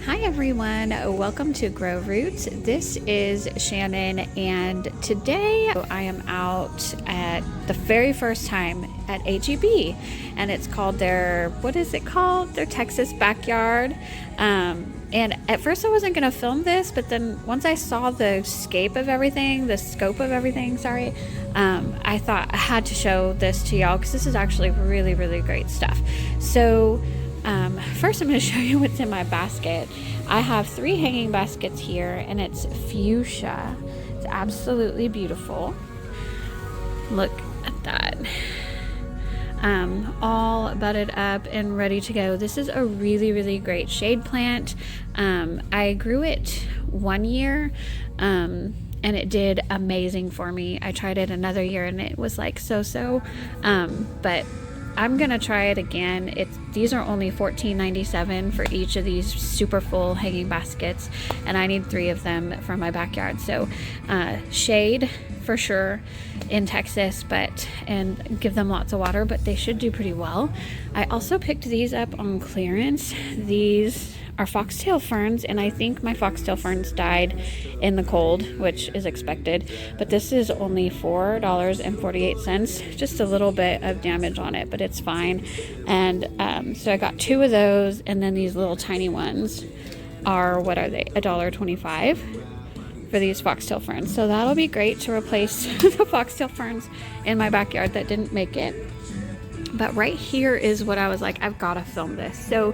Hi everyone, welcome to Grow Roots. This is Shannon, and today I am out at the very first time at HEB, and it's called their Texas Backyard. And at first I wasn't going to film this, but then once I saw the scope of everything, I thought I had to show this to y'all because this is actually really, really great stuff. So first I'm going to show you what's in my basket. I have 3 hanging baskets here, and it's fuchsia. It's absolutely beautiful. Look at that. All budded up and ready to go. This is a really, really great shade plant. I grew it 1 year, and it did amazing for me. I tried it another year and it was like so-so, but I'm gonna try it again. These are only $14.97 for each of these super full hanging baskets, and I need 3 of them for my backyard. So shade for sure in Texas, and give them lots of water, but they should do pretty well. I also picked these up on clearance. These are foxtail ferns, and I think my foxtail ferns died in the cold, which is expected, but this is only $4.48. Just a little bit of damage on it, but it's fine. And so I got 2 of those, and then these little tiny ones are, what are they, $1.25 for these foxtail ferns. So that'll be great to replace the foxtail ferns in my backyard that didn't make it. But right here is what I was like, I've got to film this. So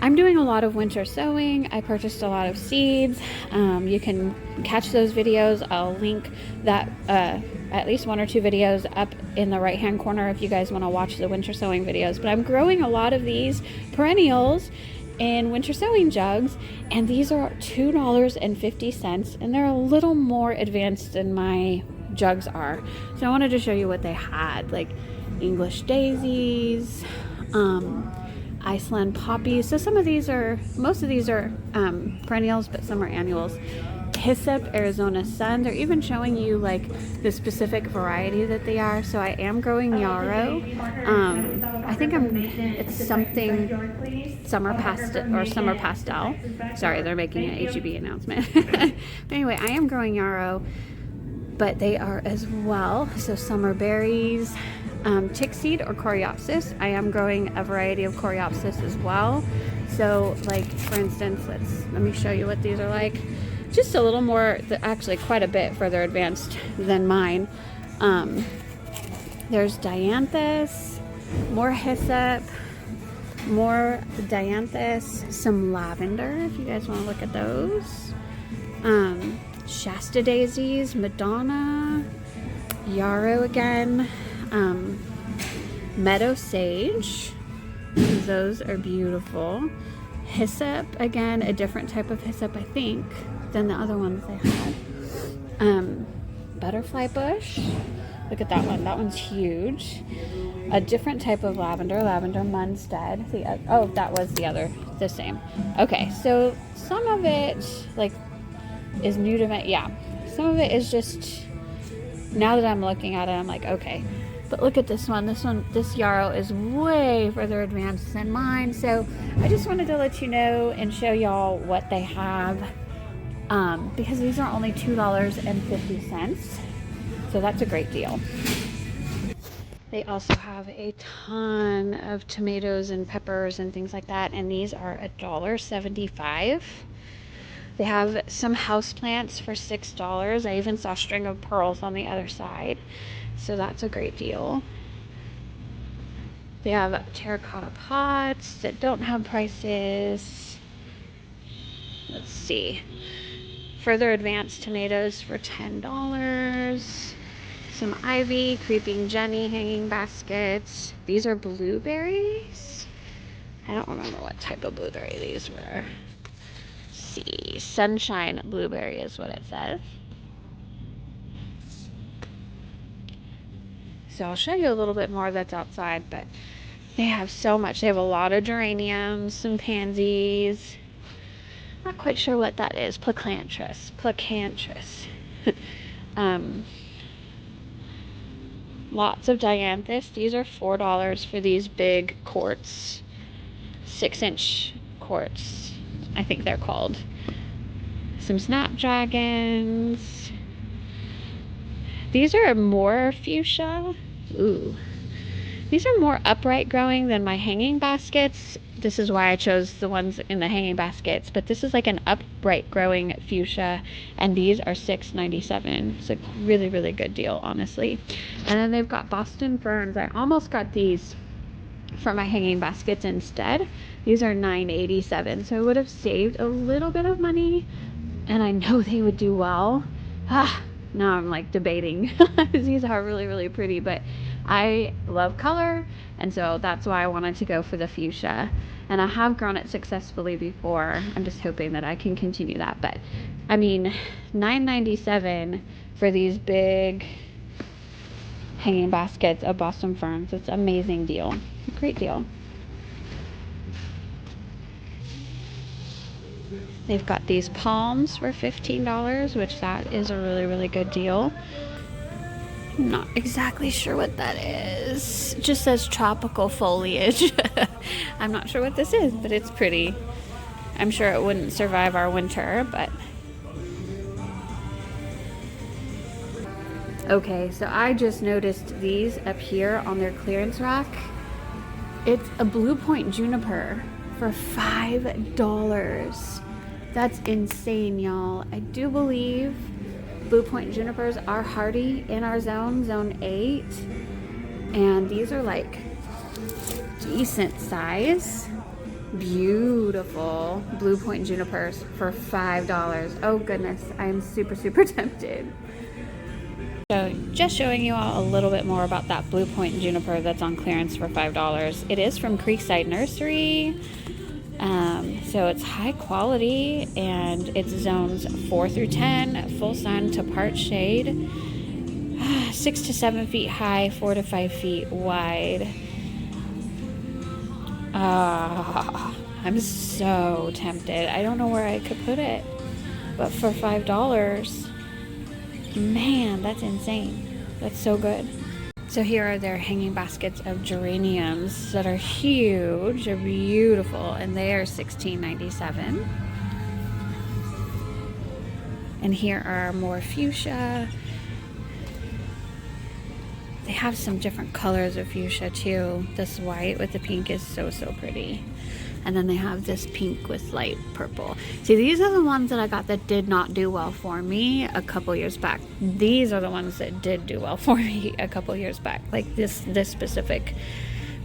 I'm doing a lot of winter sowing. I purchased a lot of seeds. You can catch those videos. I'll link that at least 1 or 2 videos up in the right hand corner if you guys want to watch the winter sowing videos. But I'm growing a lot of these perennials in winter sowing jugs, and these are $2.50, and they're a little more advanced than my jugs are. So I wanted to show you what they had, like English daisies, Iceland poppies. So most of these are perennials, but some are annuals. Hyssop, Arizona sun. They're even showing you like the specific variety that they are. So I am growing yarrow. I think it's something summer pastel. Sorry, they're making an HEB announcement. But anyway, I am growing yarrow, but they are as well. So summer berries. Chickseed or coreopsis. I am growing a variety of coreopsis as well. So like for instance, let me show you what these are like. Just a little more, actually quite a bit further advanced than mine. There's dianthus, more hyssop, more dianthus, some lavender if you guys want to look at those. Shasta daisies, Madonna, yarrow again. Meadow sage, those are beautiful. Hyssop, again, a different type of hyssop I think than the other ones they had. Butterfly bush, look at that one, that one's huge. A different type of lavender Munstead. That was the same. Okay, so some of it like is new to me. Yeah, some of it is just, now that I'm looking at it, I'm like, okay. But look at this one. This yarrow is way further advanced than mine. So I just wanted to let you know and show y'all what they have, because these are only $2.50. So that's a great deal. They also have a ton of tomatoes and peppers and things like that, and these are $1.75. They have some houseplants for $6. I even saw string of pearls on the other side. So that's a great deal. They have terracotta pots that don't have prices. Let's see. Further advanced tomatoes for $10. Some ivy, creeping Jenny hanging baskets. These are blueberries. I don't remember what type of blueberry these were. Let's see. Sunshine blueberry is what it says. So I'll show you a little bit more that's outside, but they have so much. They have a lot of geraniums, some pansies. Not quite sure what that is. Placanthrus. Lots of dianthus. These are $4 for these big quartz, 6-inch quartz I think they're called. Some snapdragons. These are more fuchsia. Ooh. These are more upright growing than my hanging baskets. This is why I chose the ones in the hanging baskets, but this is like an upright growing fuchsia, and these are $6.97. It's a really, really good deal, honestly. And then they've got Boston ferns. I almost got these for my hanging baskets instead. These are $9.87, so I would have saved a little bit of money, and I know they would do well. Now I'm like debating. These are really, really pretty, but I love color, and so that's why I wanted to go for the fuchsia. And I have grown it successfully before. I'm just hoping that I can continue that. But I mean, $9.97 for these big hanging baskets of Boston ferns. It's an amazing deal. A great deal. They've got these palms for $15, which that is a really, really good deal. I'm not exactly sure what that is. It just says tropical foliage. I'm not sure what this is, but it's pretty. I'm sure it wouldn't survive our winter, but... Okay, so I just noticed these up here on their clearance rack. It's a Blue Point juniper for $5. That's insane, y'all. I do believe Blue Point junipers are hardy in our zone, zone 8. And these are like decent size. Beautiful Blue Point junipers for $5. Oh goodness, I am super, super tempted. So just showing you all a little bit more about that Blue Point juniper that's on clearance for $5. It is from Creekside Nursery. So it's high quality, and it's zones 4 through 10, full sun to part shade, 6 to 7 feet high, 4 to 5 feet wide. I'm so tempted. I don't know where I could put it, but for $5, man, that's insane. That's so good. So here are their hanging baskets of geraniums that are huge, they're beautiful, and they are $16.97. And here are more fuchsia. They have some different colors of fuchsia too. This white with the pink is so, so pretty. And then they have this pink with light purple. See, these are the ones that I got that did not do well for me a couple years back. These are the ones that did do well for me a couple years back. Like this specific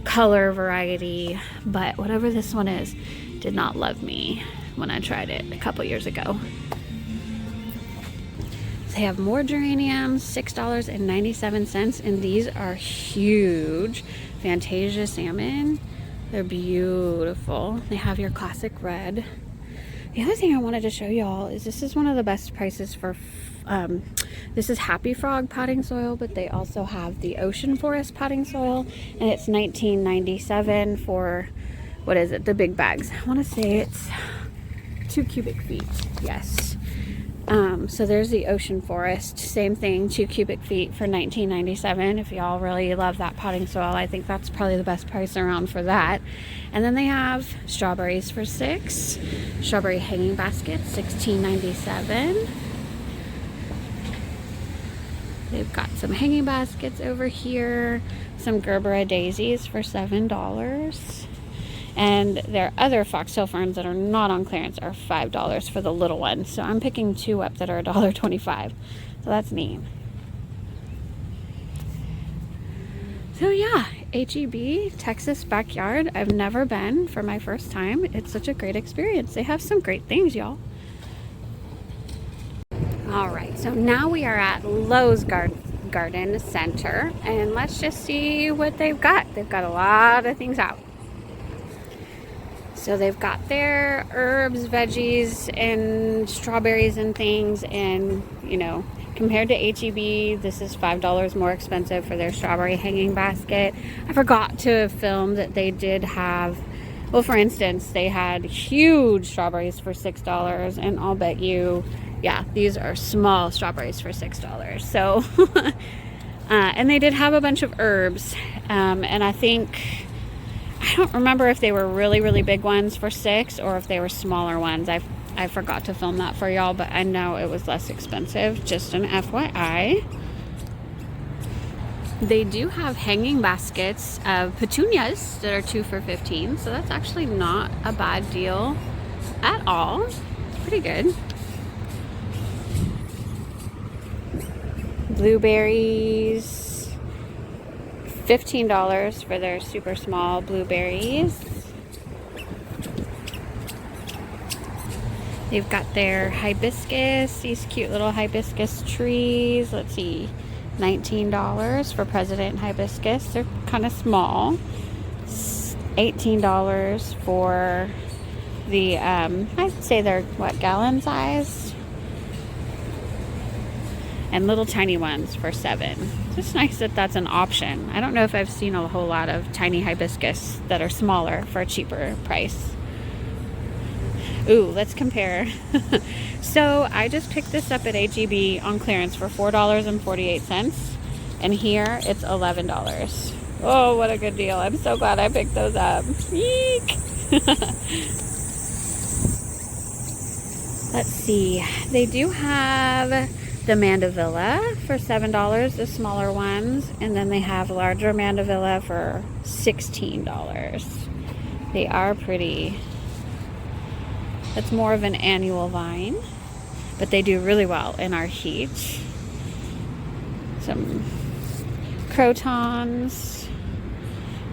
color variety. But whatever this one is, did not love me when I tried it a couple years ago. They have more geraniums, $6.97. And these are huge. Fantasia salmon. They're beautiful. They have your classic red. The other thing I wanted to show y'all is this is one of the best prices for, this is Happy Frog potting soil, but they also have the Ocean Forest potting soil, and it's $19.97 for, what is it, the big bags. I want to say it's 2 cubic feet, yes. So there's the Ocean Forest, same thing, 2 cubic feet for $19.97. If y'all really love that potting soil, I think that's probably the best price around for that. And then they have strawberries for $6, strawberry hanging baskets, $16.97. They've got some hanging baskets over here, some Gerbera daisies for $7. And their other foxtail ferns that are not on clearance are $5 for the little ones. So I'm picking 2 up that are $1.25. So that's neat. So yeah, HEB Texas Backyard. I've never been for my first time. It's such a great experience. They have some great things, y'all. All right, so now we are at Lowe's Garden Center. And let's just see what they've got. They've got a lot of things out. So they've got their herbs, veggies, and strawberries and things. And, you know, compared to HEB, this is $5 more expensive for their strawberry hanging basket. I forgot to film that they did have, well, for instance, they had huge strawberries for $6. And I'll bet you, yeah, these are small strawberries for $6. So, and they did have a bunch of herbs. And I think I don't remember if they were really, really big ones for $6 or if they were smaller ones. I forgot to film that for y'all, but I know it was less expensive. Just an FYI. They do have hanging baskets of petunias that are 2 for $15, so that's actually not a bad deal at all. It's pretty good. Blueberries, $15 for their super small blueberries. They've got their hibiscus, these cute little hibiscus trees. Let's see, $19 for President hibiscus. They're kind of small. $18 for the, I'd say they're, what, gallon size? And little tiny ones for $7. It's nice that that's an option. I don't know if I've seen a whole lot of tiny hibiscus that are smaller for a cheaper price. Ooh, let's compare. So I just picked this up at HEB on clearance for $4.48, and here it's $11. Oh, what a good deal. I'm so glad I picked those up. Eek! Let's see. They do have the Mandevilla for $7, the smaller ones, and then they have larger Mandevilla for $16. They are pretty. That's more of an annual vine, but they do really well in our heat. Some crotons.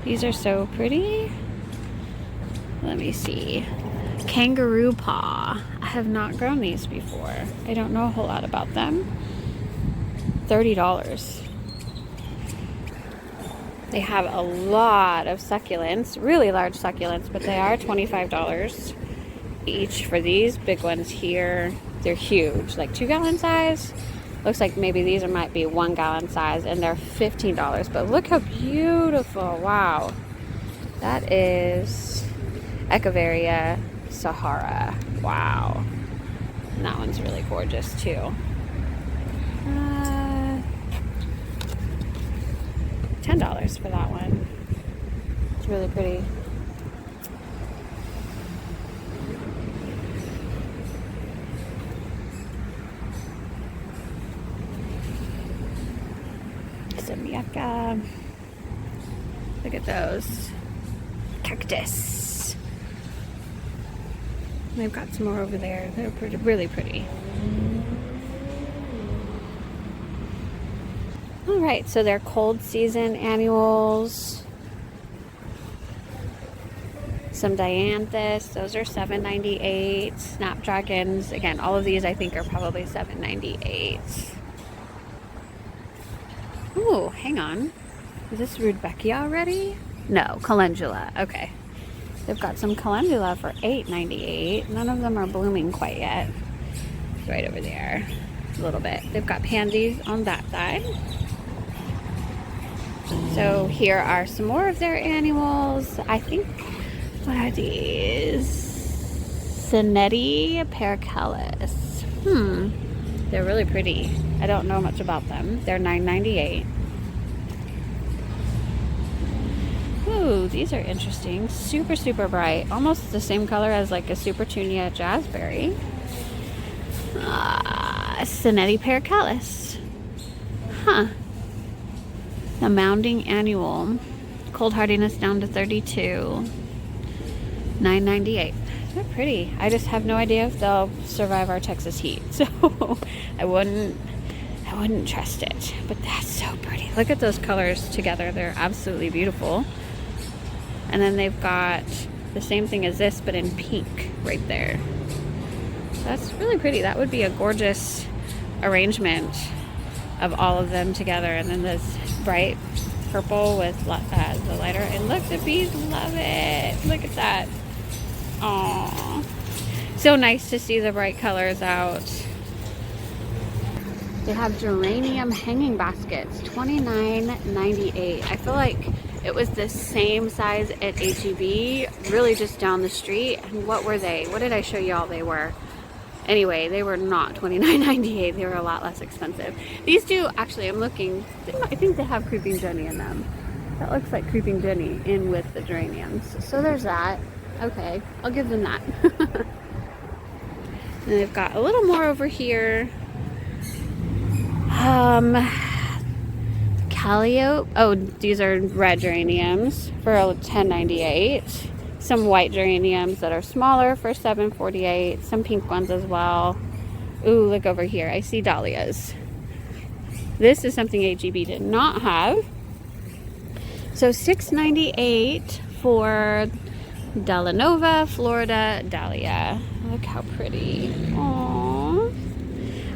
These are so pretty. Let me see. Kangaroo paw. I have not grown these before. I don't know a whole lot about them. $30. They have a lot of succulents, really large succulents, but they are $25 each for these big ones here. They're huge, like 2-gallon size. Looks like maybe these might be 1-gallon size, and they're $15. But look how beautiful. Wow. That is Echeveria Sahara. Wow. And that one's really gorgeous too. $10 for that one. It's really pretty. Some yucca. Look at those. Cactus. They've got some more over there. They're pretty, really pretty. All right, so they're cold season annuals. Some dianthus. Those are $7.98. Snapdragons. Again, all of these I think are probably $7.98. Ooh, hang on. Is this Rudbeckia already? No, calendula. Okay. They've got some calendula for $8.98. None of them are blooming quite yet. It's right over there. A little bit. They've got pansies on that side. So here are some more of their annuals. I think, what are these? Cinetti Percellus. They're really pretty. I don't know much about them. They're $9.98. Ooh, these are interesting. Super, super bright. Almost the same color as like a Supertunia Jazzberry. Cinetti Percellus. Huh. The Mounding Annual. Cold hardiness down to 32. $9.98. They're pretty. I just have no idea if they'll survive our Texas heat. So I wouldn't trust it. But that's so pretty. Look at those colors together. They're absolutely beautiful. And then they've got the same thing as this, but in pink right there. That's really pretty. That would be a gorgeous arrangement of all of them together. And then this bright purple with the lighter. And look, the bees love it. Look at that. Aww. So nice to see the bright colors out. They have geranium hanging baskets, $29.98. I feel like it was the same size at HEB, really just down the street. And what were they? What did I show y'all they were? Anyway, they were not $29.98. They were a lot less expensive. These do, actually, I'm looking, I think they have creeping Jenny in them. That looks like Creeping Jenny in with the geraniums. So there's that. Okay, I'll give them that. And they've got a little more over here. Calliope. Oh, these are red geraniums for $10.98. Some white geraniums that are smaller for $7.48. Some pink ones as well. Ooh, look over here. I see dahlias. This is something HEB did not have. So $6.98 for Delanova, Florida dahlia. Look how pretty. Aww.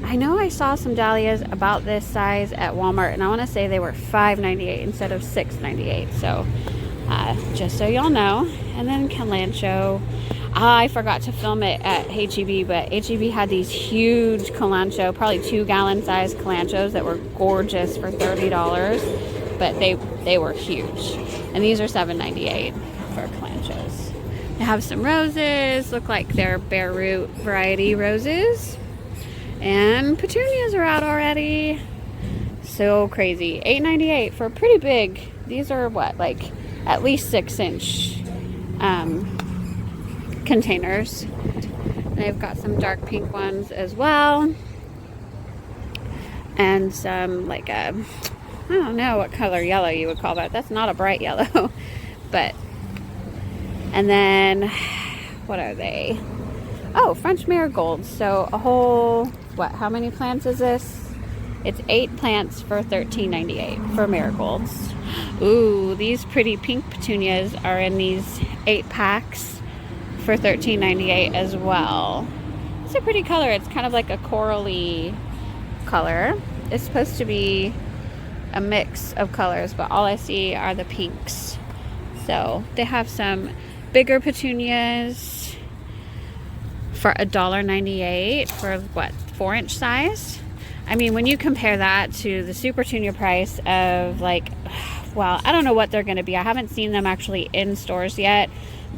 I know I saw some dahlias about this size at Walmart, and I want to say they were $5.98 instead of $6.98. So just so y'all know. And then Kalanchoe. I forgot to film it at HEB, but HEB had these huge Kalanchoe, probably 2-gallon size Kalanchoes that were gorgeous for $30, but they were huge. And these are $7.98 for Kalanchoes. They have some roses, look like they're bare root variety roses. And petunias are out already. So crazy. $8.98 for pretty big. These are what, like at least 6-inch containers. They've got some dark pink ones as well, and some like I don't know what color yellow you would call that. That's not a bright yellow. But and then what are they? Oh, French marigolds. So a whole, what, how many plants is this? It's 8 plants for $13.98 for marigolds. Ooh, these pretty pink petunias are in these 8 packs for $13.98 as well. It's a pretty color. It's kind of like a corally color. It's supposed to be a mix of colors, but all I see are the pinks. So they have some bigger petunias for $1.98 for what, 4-inch size? I mean, when you compare that to the Super Tunia price of like, well, I don't know what they're going to be. I haven't seen them actually in stores yet,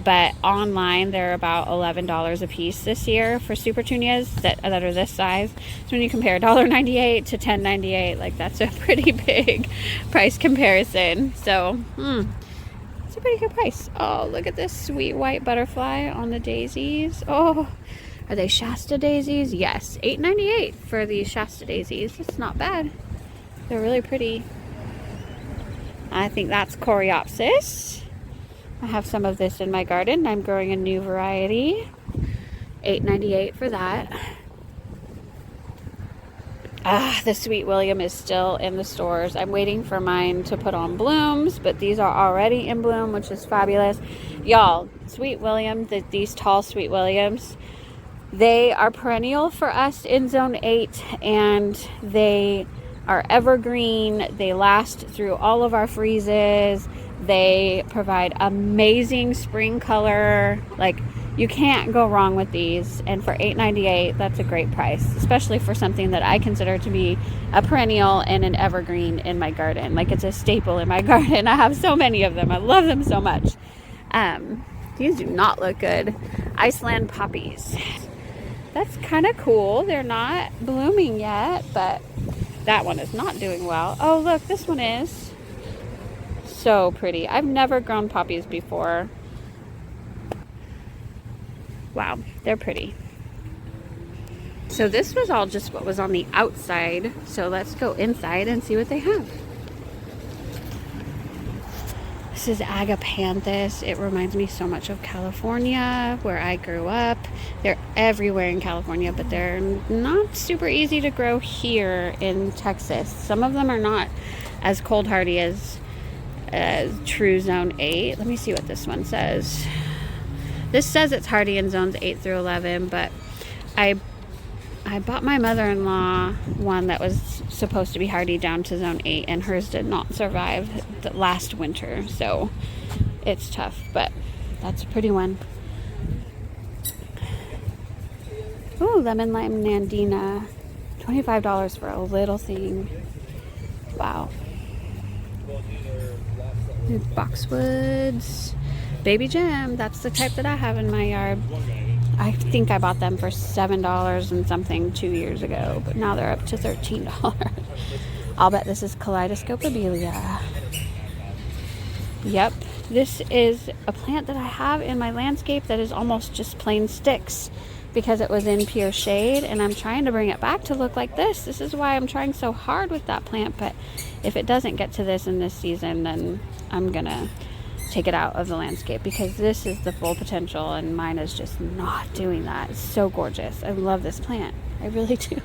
but online they're about $11 a piece this year for Super Tunias that are this size. So when you compare $1.98 to $10.98, like that's a pretty big price comparison. So it's a pretty good price. Oh, look at this sweet white butterfly on the daisies. Oh, are they Shasta daisies? Yes, $8.98 for these Shasta daisies. It's not bad. They're really pretty. I think that's Coreopsis. I have some of this in my garden. I'm growing a new variety. $8.98 for that. The Sweet William is still in the stores. I'm waiting for mine to put on blooms, but these are already in bloom, which is fabulous. Y'all, Sweet William, these tall Sweet Williams, they are perennial for us in Zone 8, and they are evergreen. They last through all of our freezes. They provide amazing spring color. Like, you can't go wrong with these. And for $8.98, that's a great price, especially for something that I consider to be a perennial and an evergreen in my garden. Like, it's a staple in my garden. I have so many of them. I love them so much. These do not look good. Iceland poppies. That's kind of cool. They're not blooming yet, but that one is not doing well. Oh, look, this one is. So pretty. I've never grown poppies before. Wow, they're pretty. So this was all just what was on the outside. So let's go inside and see what they have. This is Agapanthus. It reminds me so much of California, where I grew up. They're everywhere in California, but they're not super easy to grow here in Texas. Some of them are not as cold hardy as true Zone 8. Let me see what this one says. This says it's hardy in zones 8 through 11, but I bought my mother-in-law one that was supposed to be hardy down to Zone 8, and hers did not survive the last winter, so it's tough, but that's a pretty one. Ooh, lemon lime nandina. $25 for a little thing. Wow. Boxwoods. Baby gem. That's the type that I have in my yard. I think I bought them for $7 and something 2 years ago, but now they're up to $13. I'll bet this is Kaleidoscope Abelia. Yep, this is a plant that I have in my landscape that is almost just plain sticks because it was in pure shade, and I'm trying to bring it back to look like this. This is why I'm trying so hard with that plant, but if it doesn't get to this in this season, then I'm gonna take it out of the landscape because this is the full potential and mine is just not doing that. It's so gorgeous. I love this plant. I really do.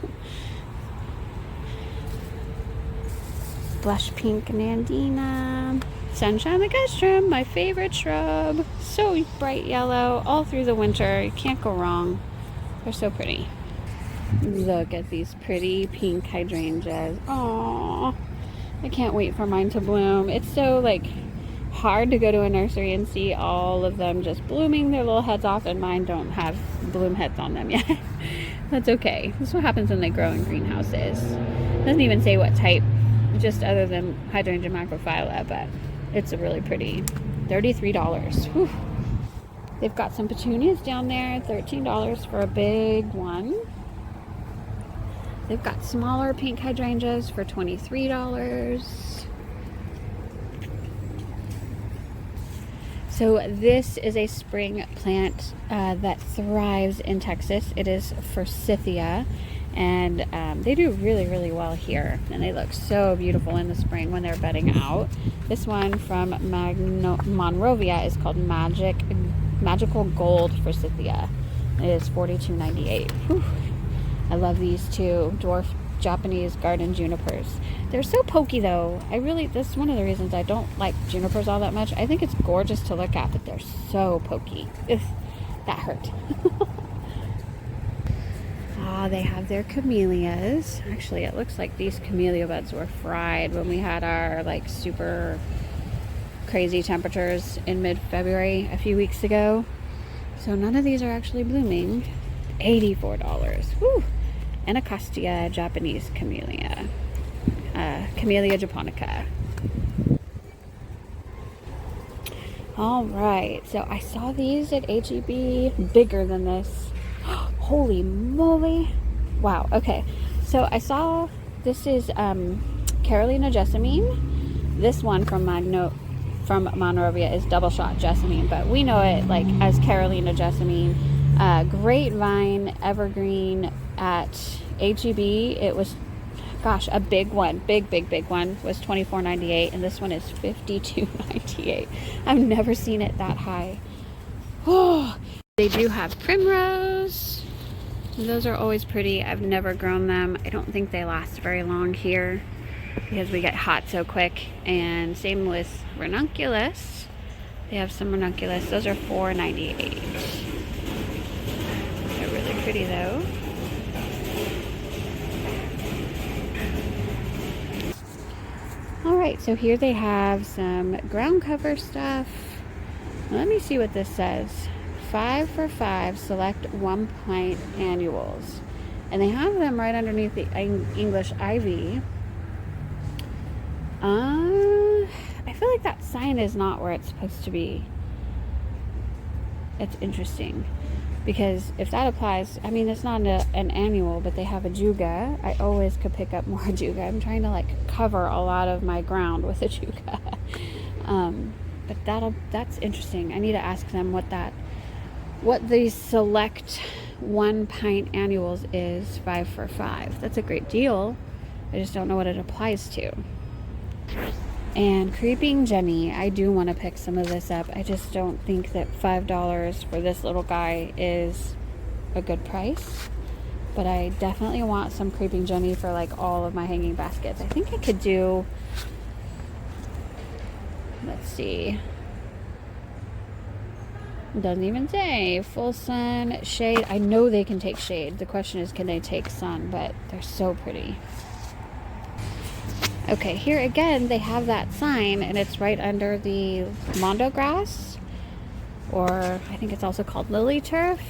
Blush pink Nandina. Sunshine ligustrum, my favorite shrub. So bright yellow all through the winter. You can't go wrong. They're so pretty. Look at these pretty pink hydrangeas. Aww. I can't wait for mine to bloom. It's so like hard to go to a nursery and see all of them just blooming their little heads off, and mine don't have bloom heads on them yet. That's okay. This is what happens when they grow in greenhouses. It doesn't even say what type, just other than hydrangea macrophylla, but it's a really pretty $33. Whew. They've got some petunias down there, $13 for a big one. They've got smaller pink hydrangeas for $23. So this is a spring plant that thrives in Texas. It is Forsythia, and they do really, really well here, and they look so beautiful in the spring when they're budding out. This one from Monrovia is called Magical Gold Forsythia. It is $42.98. I love these two dwarf Japanese garden junipers. They're so pokey though. That's one of the reasons I don't like junipers all that much. I think it's gorgeous to look at, but they're so pokey. Ugh, that hurt. They have their camellias. Actually, it looks like these camellia buds were fried when we had our like super crazy temperatures in mid-February a few weeks ago. So none of these are actually blooming. $84. Whew. Anacostia Japanese camellia. Camellia japonica. All right, so I saw these at HEB, bigger than this. Holy moly. Wow, okay. So I saw, this is Carolina jessamine. This one from Monrovia is double shot jessamine, but we know it like as Carolina jessamine. Grapevine evergreen at HEB. It was, gosh, a big one, big one was $24.98, and this one is $52.98. I've never seen it that high. Oh, they do have primrose. Those are always pretty. I've never grown them. I don't think they last very long here because we get hot so quick. And same with ranunculus. They have some ranunculus. Those are $4.98. They're really pretty though. Alright, so here they have some ground cover stuff. Let me see what this says. 5 for 5 select 1 pint annuals. And they have them right underneath the English ivy. I feel like that sign is not where it's supposed to be. It's interesting. Because if that applies, I mean, it's not an annual, but they have a juga. I always could pick up more juga. I'm trying to like cover a lot of my ground with a juga. But that's interesting. I need to ask them what the select 1 pint annuals is 5 for 5. That's a great deal. I just don't know what it applies to. And Creeping Jenny, I do want to pick some of this up. I just don't think that $5 for this little guy is a good price. But I definitely want some Creeping Jenny for like all of my hanging baskets. I think I could do, let's see. It doesn't even say full sun, shade. I know they can take shade. The question is, can they take sun? But they're so pretty. Okay, here again, they have that sign, and it's right under the mondo grass, or I think it's also called lily turf.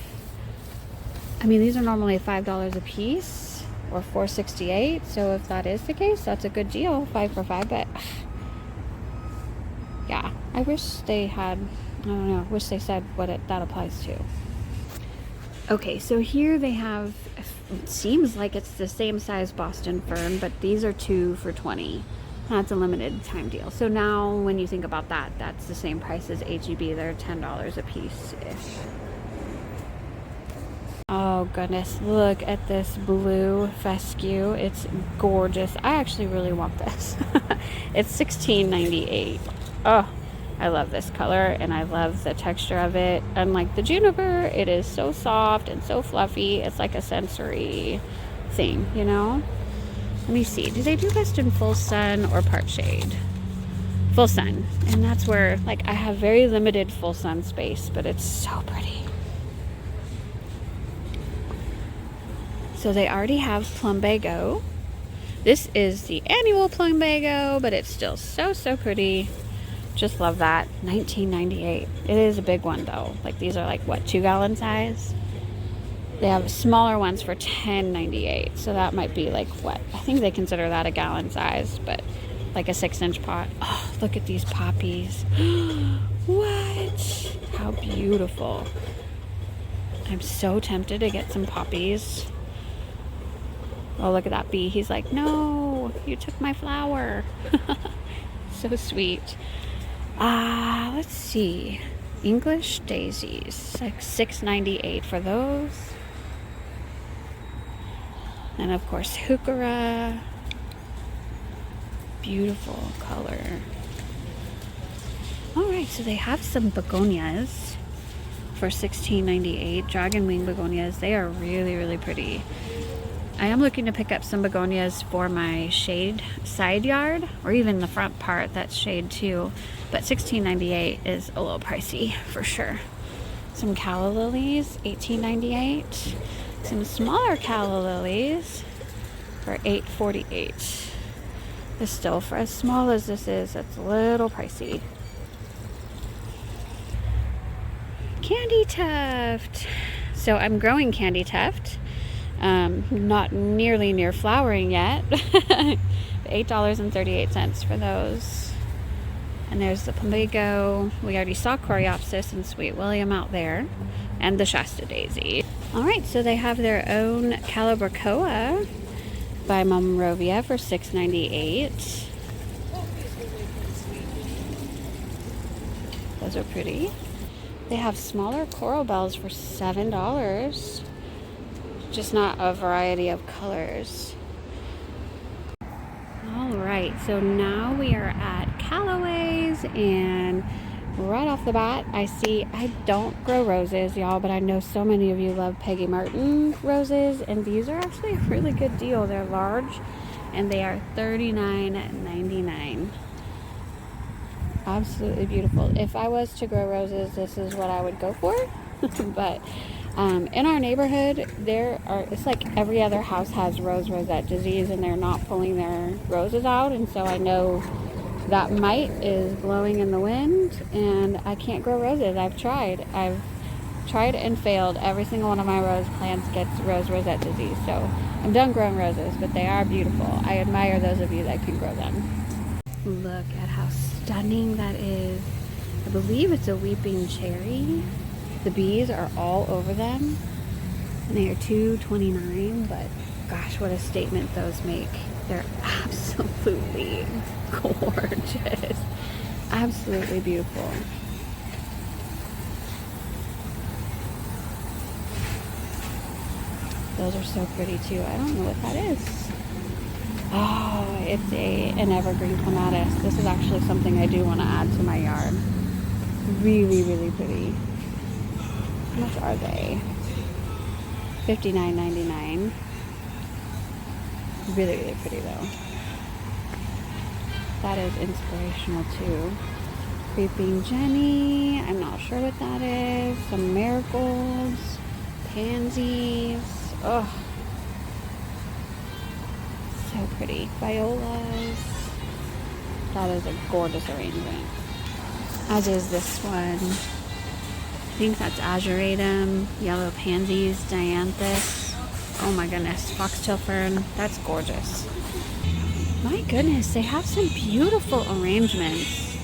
I mean, these are normally $5 a piece, or $4.68. So if that is the case, that's a good deal, 5 for 5. But yeah, I wish they had. I don't know. I wish they said what that applies to. Okay, so here they have, it seems like it's the same size Boston fern, but these are 2 for $20. That's a limited time deal. So now when you think about that, that's the same price as HEB. They're $10 a piece-ish. Oh goodness, look at this blue fescue. It's gorgeous. I actually really want this. It's $16.98. Oh, I love this color and I love the texture of it. Unlike the juniper, it is so soft and so fluffy. It's like a sensory thing, you know? Let me see. Do they do best in full sun or part shade? Full sun. And that's where, like, I have very limited full sun space, but it's so pretty. So they already have plumbago. This is the annual plumbago, but it's still so, so pretty. Just love that. $19.98. It is a big one though. Like these are like what, 2-gallon size? They have smaller ones for $10.98. So that might be like what? I think they consider that a gallon size, but like a 6-inch pot. Oh, look at these poppies. What? How beautiful. I'm so tempted to get some poppies. Oh, look at that bee. He's like, no, you took my flower. So sweet. Let's see. English daisies. Like $6.98 for those. And of course, heuchera. Beautiful color. Alright, so they have some begonias for $16.98. Dragon wing begonias. They are really, really pretty. I am looking to pick up some begonias for my shade side yard, or even the front part that's shade too. But $16.98 is a little pricey for sure. Some calla lilies, $18.98. Some smaller calla lilies for $8.48. But still, for as small as this is, that's a little pricey. Candy tuft. So I'm growing candy tuft. Not nearly near flowering yet. $8.38 for those. And there's the plumbago. We already saw coreopsis and sweet William out there, and the Shasta daisy. All right, so they have their own Calabracoa by Monrovia for $6.98. Those are pretty. They have smaller coral bells for $7. Just not a variety of colors. All right, so now we are at Calloways, and right off the bat, I see I don't grow roses, y'all, but I know so many of you love Peggy Martin roses, and these are actually a really good deal. They're large, and they are $39.99. Absolutely beautiful. If I was to grow roses, this is what I would go for. But in our neighborhood, it's like every other house has rosette disease, and they're not pulling their roses out, and so I know that mite is blowing in the wind, and I can't grow roses. I've tried and failed. Every single one of my rose plants gets rosette disease, so I'm done growing roses, but they are beautiful. I admire those of you that can grow them. Look at how stunning that is. I believe it's a weeping cherry. The bees are all over them, and they are $2.29, but gosh, what a statement those make. They're absolutely gorgeous. Absolutely beautiful. Those are so pretty too. I don't know what that is. Oh, it's an evergreen clematis. This is actually something I do want to add to my yard. Really, really pretty. How much are they? $59.99. Really, really pretty though. That is inspirational too. Creeping Jenny. I'm not sure what that is. Some marigolds. Pansies. Oh. So pretty. Violas. That is a gorgeous arrangement. As is this one. I think that's ageratum, yellow pansies, dianthus. Oh my goodness, foxtail fern. That's gorgeous. My goodness, they have some beautiful arrangements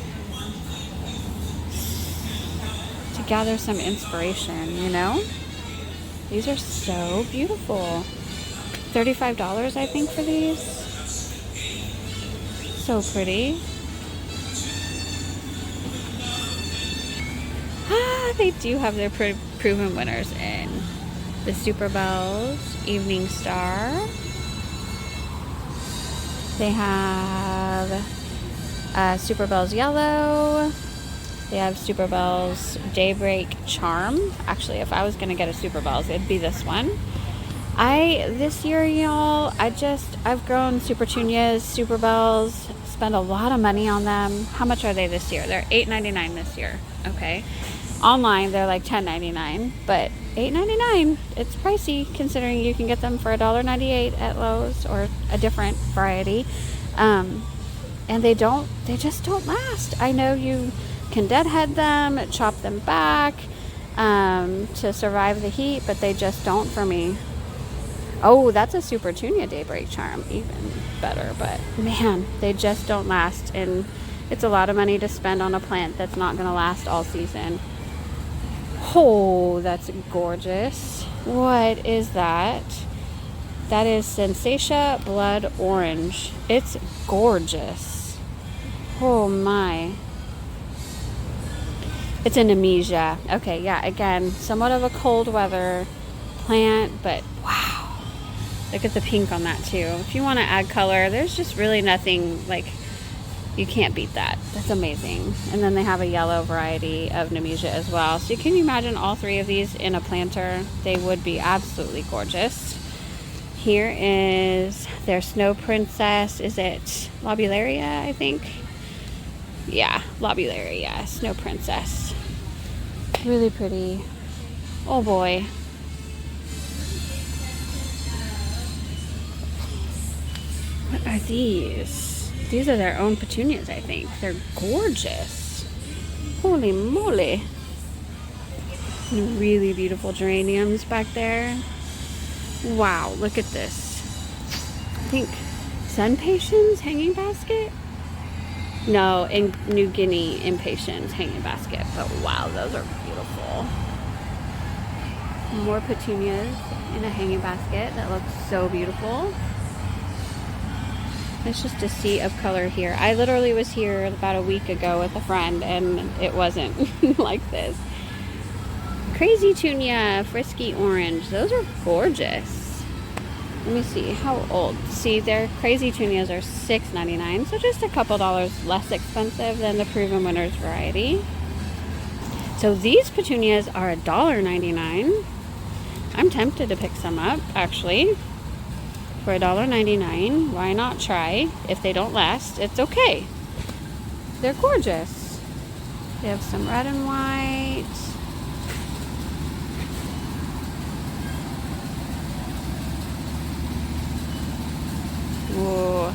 to gather some inspiration, you know? These are so beautiful. $35, I think, for these. so pretty. They do have their proven winners in the Super Bells, Evening Star. They have Super Bells Yellow. They have Super Bells Daybreak Charm. Actually, if I was going to get a Super Bells, it'd be this one. This year, y'all, I've grown Super Tunias, Super Bells, spent a lot of money on them. How much are they this year? They're $8.99 this year. Okay. Online, they're like $10.99, but $8.99, it's pricey considering you can get them for $1.98 at Lowe's or a different variety. And they just don't last. I know you can deadhead them, chop them back to survive the heat, but they just don't for me. Oh, that's a Super Tunia Daybreak Charm, even better, but man, they just don't last, and it's a lot of money to spend on a plant that's not going to last all season. Oh, that's gorgeous. What is that? That is Sensatia Blood Orange. It's gorgeous. Oh my. It's a Nemesia. Okay, yeah, again, somewhat of a cold weather plant, but wow. Look at the pink on that too. If you want to add color, there's just really nothing, like, you can't beat that. That's amazing. And then they have a yellow variety of Nemesia as well. So can you imagine all three of these in a planter? They would be absolutely gorgeous. Here is their Snow Princess. Is it Lobularia, I think? Yeah, Lobularia, Snow Princess. Really pretty. Oh boy. What are these? These are their own petunias, I think. They're gorgeous. Holy moly. Really beautiful geraniums back there. Wow, look at this. I think Sun Patience hanging basket? No, in New Guinea Impatiens hanging basket. But wow, those are beautiful. More petunias in a hanging basket that looks so beautiful. It's just a sea of color here. I literally was here about a week ago with a friend and it wasn't like this. Crazy Tunia, Frisky Orange. Those are gorgeous. Let me see, how old? See, their Crazy Tunias are $6.99, so just a couple dollars less expensive than the Proven Winners variety. So these petunias are $1.99. I'm tempted to pick some up, actually. For $1.99, why not try? If they don't last, it's okay. They're gorgeous. They have some red and white. Ooh,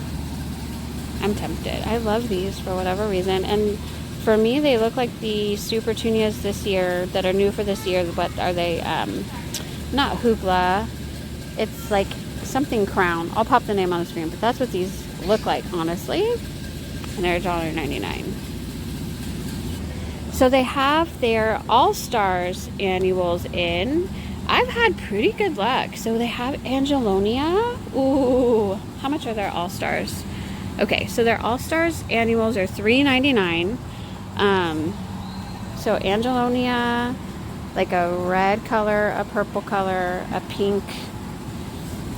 I'm tempted. I love these for whatever reason. And for me, they look like the Super Tunias this year that are new for this year. What are they? Not Hoopla. It's like something Crown. I'll pop the name on the screen, but that's what these look like, honestly. And they're $1.99. So they have their All-Stars annuals in. I've had pretty good luck. So they have Angelonia. Ooh, how much are their All-Stars? Okay, so their All-Stars annuals are $3.99. So Angelonia, like a red color, a purple color, a pink,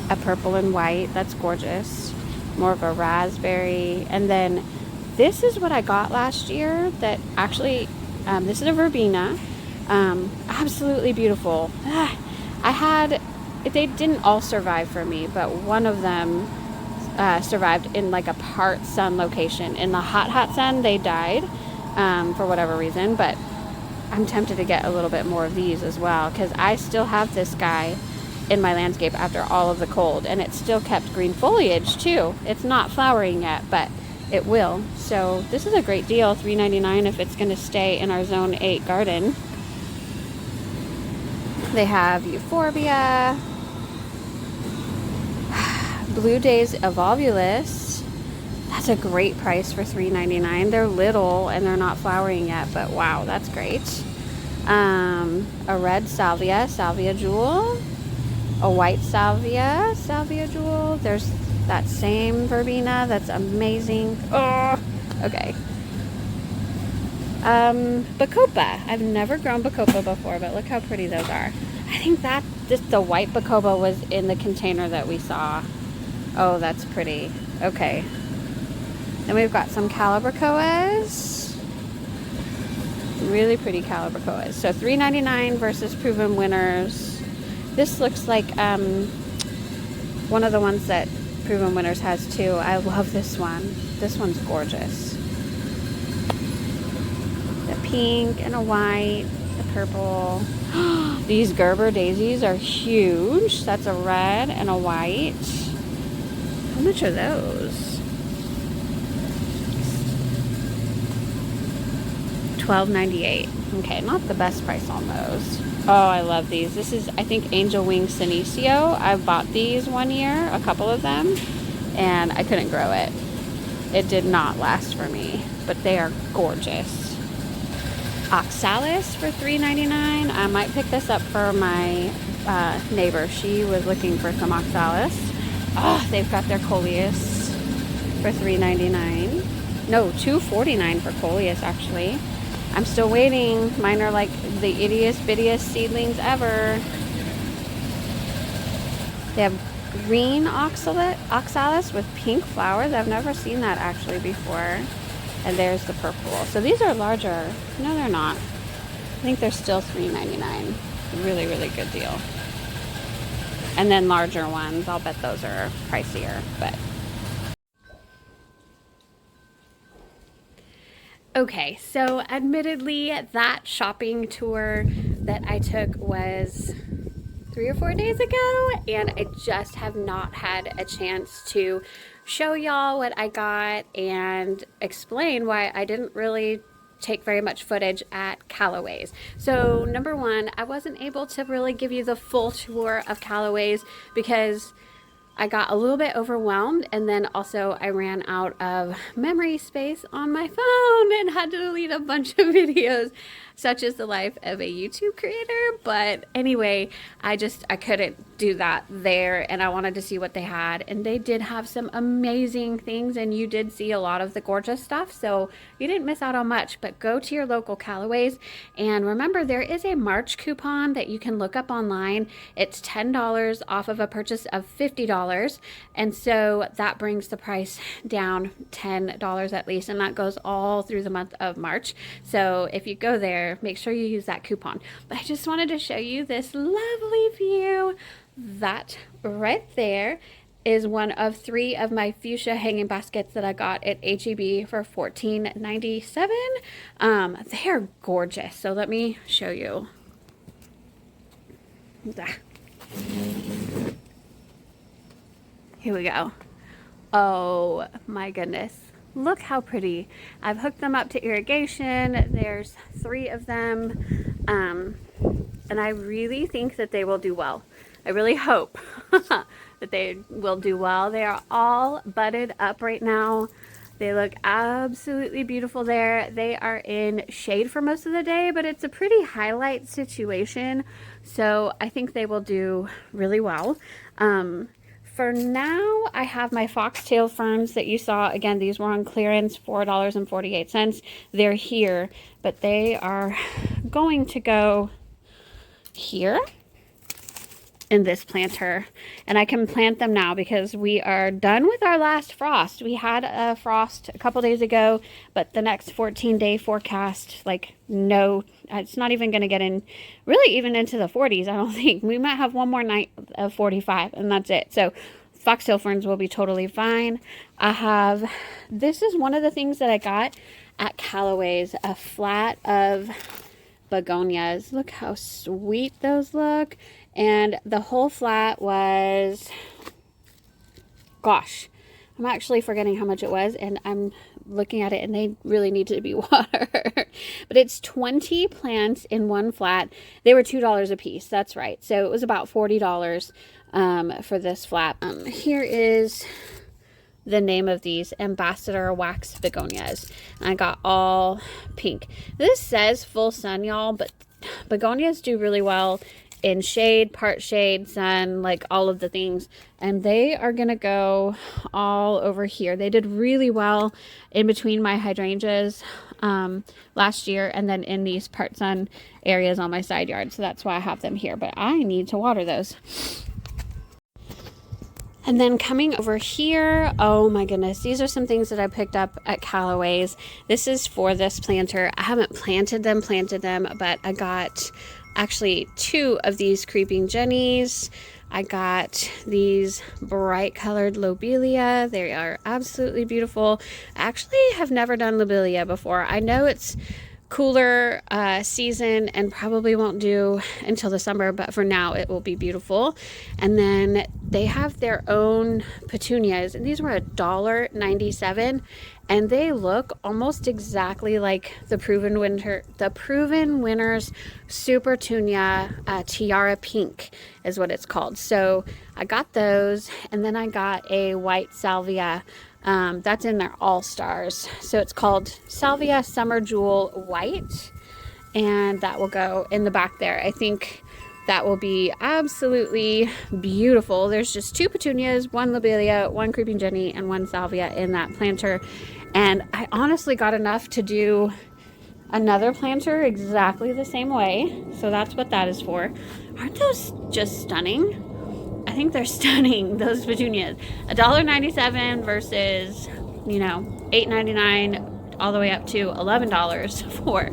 a purple and white. That's gorgeous. More of a raspberry. And then this is what I got last year that actually, this is a verbena. Absolutely beautiful. They didn't all survive for me, but one of them survived in like a part sun location. In the hot sun, they died for whatever reason, but I'm tempted to get a little bit more of these as well because I still have this guy in my landscape after all of the cold, and it still kept green foliage too. It's not flowering yet, but it will. So this is a great deal, $3.99 if it's going to stay in our Zone 8 garden. They have Euphorbia, Blue Days Evolvulus. That's a great price for $3.99. They're little and they're not flowering yet, but wow, that's great. A red Salvia, Salvia Jewel. A white Salvia, Salvia Jewel. There's that same verbena. That's amazing. Oh, okay. Bacopa. I've never grown Bacopa before, but look how pretty those are. I think that just the white Bacopa was in the container that we saw. Oh, that's pretty. Okay. Then we've got some Calloways. Really pretty Calloways. So $3.99 versus Proven Winners. This looks like one of the ones that Proven Winners has too. I love this one. This one's gorgeous. The pink and a white, the purple. These Gerber daisies are huge. That's a red and a white. How much are those? $12.98. Okay, not the best price on those. Oh, I love these. This is, I think, Angel Wing Senecio. I bought these one year, a couple of them, and I couldn't grow it. It did not last for me, but they are gorgeous. Oxalis for $3.99. I might pick this up for my neighbor. She was looking for some oxalis. Oh, they've got their coleus for $3.99. No, $2.49 for coleus, actually. I'm still waiting. Mine are like the ittiest bittiest seedlings ever. They have green oxalis with pink flowers. I've never seen that actually before. And there's the purple. So these are larger. No, they're not. I think they're still $3.99. Really, really good deal. And then larger ones, I'll bet those are pricier, but. Okay, so admittedly, that shopping tour that I took was 3 or 4 days ago, and I just have not had a chance to show y'all what I got and explain why I didn't really take very much footage at Calloways. So number one, I wasn't able to really give you the full tour of Calloways because I got a little bit overwhelmed, and then also I ran out of memory space on my phone and had to delete a bunch of videos. Such is the life of a YouTube creator. But anyway, I couldn't do that there, and I wanted to see what they had, and they did have some amazing things, and you did see a lot of the gorgeous stuff, so you didn't miss out on much. But go to your local Calloways, and remember, there is a March coupon that you can look up online. It's $10 off of a purchase of $50, and so that brings the price down $10 at least, and that goes all through the month of March. So if you go there, make sure you use that coupon. But I just wanted to show you this lovely view. That right there is one of 3 of my fuchsia hanging baskets that I got at HEB for $14.97. They are gorgeous. So let me show you. Here we go. Oh my goodness. Look how pretty. I've hooked them up to irrigation. There's 3 of them. And I really think that they will do well. I really hope that they will do well. They are all budded up right now. They look absolutely beautiful there. They are in shade for most of the day, but it's a pretty highlight situation. So I think they will do really well. For now, I have my foxtail ferns that you saw. Again, these were on clearance, $4.48. They're here, but they are going to go here in this planter. And I can plant them now because we are done with our last frost. We had a frost a couple days ago, but the next 14-day forecast, like, no, it's not even going to get in, really even into the 40s, I don't think. We might have one more night of 45, and that's it. So foxtail ferns will be totally fine. This is one of the things that I got at Calloways, a flat of begonias. Look how sweet those look. And the whole flat was, gosh, I'm actually forgetting how much it was, and I'm looking at it, and they really need to be watered. But it's 20 plants in one flat. They were $2 a piece. That's right. So it was about $40 for this flat. Here is the name of these, Ambassador Wax Begonias. And I got all pink. This says full sun, y'all, but begonias do really well in shade, part shade, sun, like all of the things. And they are gonna go all over here. They did really well in between my hydrangeas last year, and then in these part sun areas on my side yard. So that's why I have them here, but I need to water those. And then coming over here, oh my goodness, these are some things that I picked up at Calloways. This is for this planter. I haven't planted them, but I got actually 2 of these creeping jennies. I got these bright colored lobelia. They are absolutely beautiful. I actually have never done lobelia before. I know it's cooler season and probably won't do until the summer, but for now it will be beautiful. And then they have their own petunias, and these were $1.97, and they look almost exactly like the Proven Winners Super Tunia Tiara Pink is what it's called. So I got those, and then I got a white salvia. That's in their all-stars. So it's called Salvia Summer Jewel White, and that will go in the back there. I think that will be absolutely beautiful. There's just 2 petunias, 1 lobelia, 1 creeping jenny, and 1 salvia in that planter. And I honestly got enough to do another planter exactly the same way. So that's what that is for. Aren't those just stunning? I think they're stunning, those petunias. $1.97 versus, you know, $8.99 all the way up to $11 for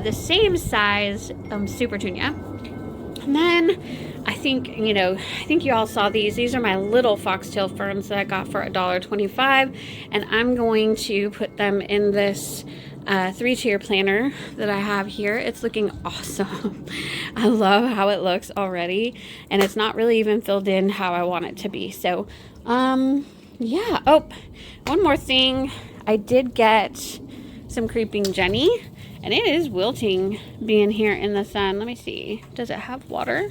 the same size Super Tunia. And then I think you all saw these. These are my little foxtail ferns that I got for $1.25, and I'm going to put them in this 3-tier planter that I have here. It's looking awesome. I love how it looks already, and it's not really even filled in how I want it to be. So yeah. Oh, one more thing, I did get some creeping jenny, and it is wilting being here in the sun. Let me see, does it have water?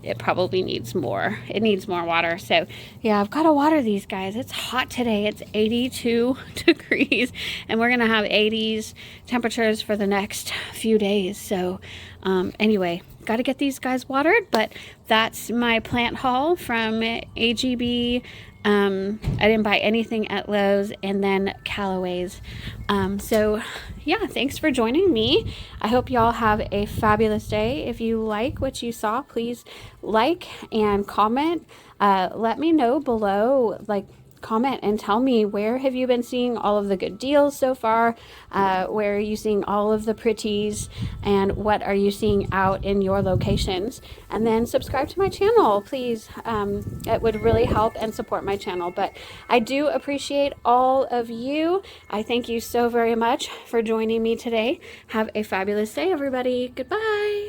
It probably needs more. It needs more water. So yeah, I've got to water these guys. It's hot today. It's 82 degrees, and we're gonna have 80s temperatures for the next few days. So anyway, got to get these guys watered. But that's my plant haul from HEB. I didn't buy anything at Lowe's, and then Calloways. So yeah, thanks for joining me. I hope y'all have a fabulous day. If you like what you saw, please like and comment. Let me know below, like, comment and tell me, where have you been seeing all of the good deals so far? Where are you seeing all of the pretties, and what are you seeing out in your locations? And then subscribe to my channel, please. It would really help and support my channel. But I do appreciate all of you. I thank you so very much for joining me today. Have a fabulous day, everybody. Goodbye.